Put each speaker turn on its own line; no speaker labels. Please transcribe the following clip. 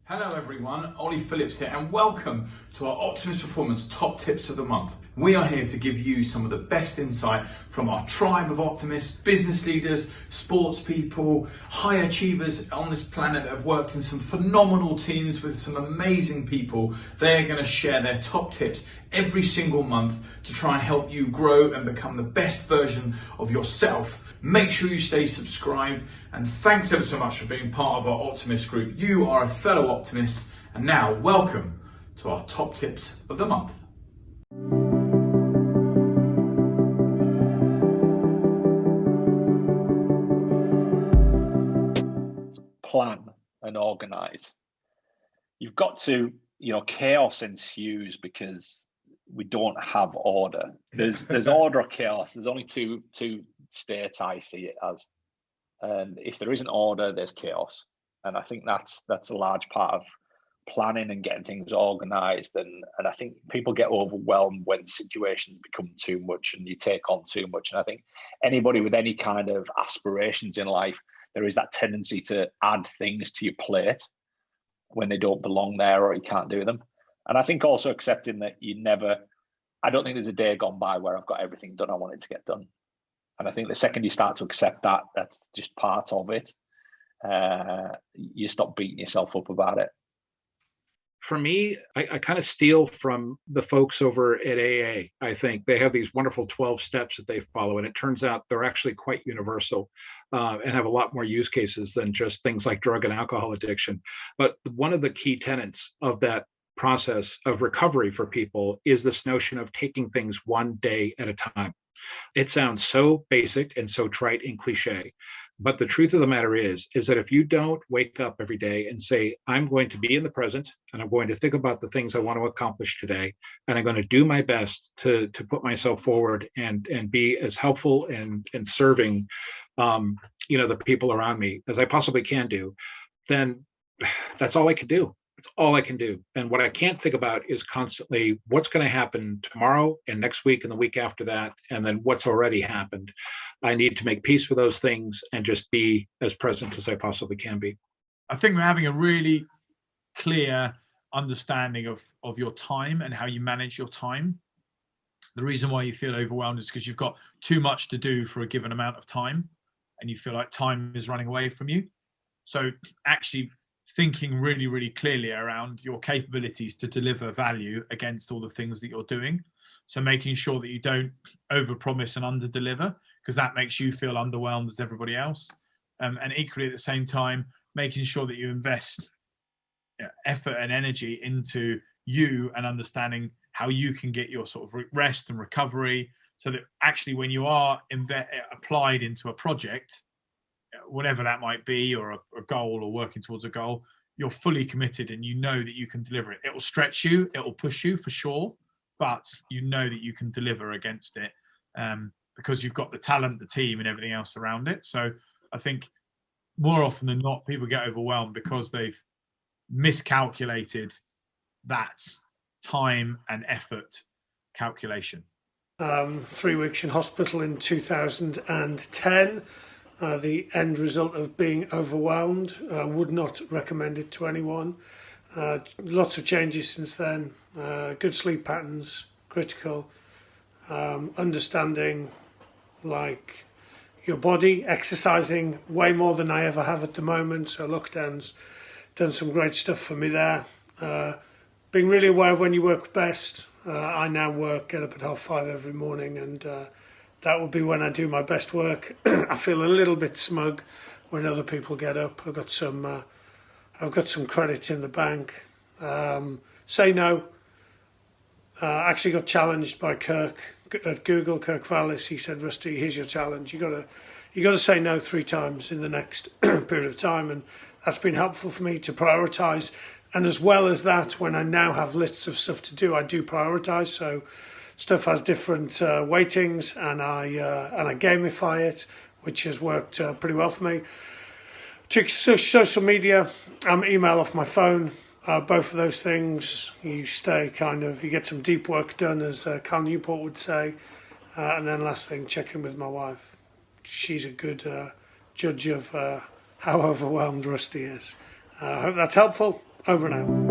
Hello everyone, Ollie Phillips here and welcome to our Optimist Performance Top Tips of the Month. We are here to give you some of the best insight from our tribe of optimists, business leaders, sports people, high achievers on this planet that have worked in some phenomenal teams with some amazing people. They are going to share their top tips every single month to try and help you grow and become the best version of yourself. Make sure you stay subscribed, and thanks ever so much for being part of our Optimist group. You are a fellow optimist, and now welcome to our top tips of the month.
Plan and organize. You've got to, chaos ensues because we don't have order. There's order or chaos. There's only two states I see it as. And if there isn't order, there's chaos. And I think that's a large part of planning and getting things organized. And I think people get overwhelmed when situations become too much and you take on too much. And I think anybody with any kind of aspirations in life, there is that tendency to add things to your plate when they don't belong there or you can't do them. And I think also accepting that I don't think there's a day gone by where I've got everything done I wanted to get done. And I think the second you start to accept that, that's just part of it, you stop beating yourself up about it.
For me, I kind of steal from the folks over at AA. I think they have these wonderful 12 steps that they follow, and it turns out they're actually quite universal and have a lot more use cases than just things like drug and alcohol addiction. But one of the key tenets of that process of recovery for people is this notion of taking things one day at a time. It sounds so basic and so trite and cliche, but the truth of the matter is that if you don't wake up every day and say, I'm going to be in the present and I'm going to think about the things I want to accomplish today, and I'm going to do my best to put myself forward and be as helpful and serving the people around me as I possibly can do, then that's all I can do. It's all I can do. And what I can't think about is constantly what's going to happen tomorrow and next week and the week after that, and then what's already happened. I need to make peace with those things and just be as present as I possibly can be.
I think we're having a really clear understanding of your time and how you manage your time. The reason why you feel overwhelmed is because you've got too much to do for a given amount of time and you feel like time is running away from you. So actually thinking really, really clearly around your capabilities to deliver value against all the things that you're doing. So making sure that you don't overpromise and underdeliver, because that makes you feel underwhelmed as everybody else. And equally at the same time, making sure that you invest effort and energy into you and understanding how you can get your sort of rest and recovery, so that actually when you are applied into a project, whatever that might be, or a goal or working towards a goal, you're fully committed and you know that you can deliver it. It will stretch you, it will push you for sure, but you know that you can deliver against it because you've got the talent, the team and everything else around it. So I think more often than not, people get overwhelmed because they've miscalculated that time and effort calculation.
3 weeks in hospital in 2010. The end result of being overwhelmed. Would not recommend it to anyone. Lots of changes since then. Good sleep patterns, critical. Understanding like your body, exercising way more than I ever have at the moment. So lockdown's done some great stuff for me there. Being really aware of when you work best. I now get up at 5:30 every morning, and that will be when I do my best work. I feel a little bit smug when other people get up. I've got some credit in the bank. Say no. Actually got challenged by Kirk at Google, Kirk Vallis. He said, Rusty, here's your challenge. You got to say no 3 times in the next period of time, and that's been helpful for me to prioritise. And as well as that, when I now have lists of stuff to do, I do prioritise. So stuff has different weightings, and I gamify it, which has worked pretty well for me. To social media, email off my phone. Both of those things, you get some deep work done, as Cal Newport would say. And then last thing, check in with my wife. She's a good judge of how overwhelmed Rusty is. I hope that's helpful. Over and out.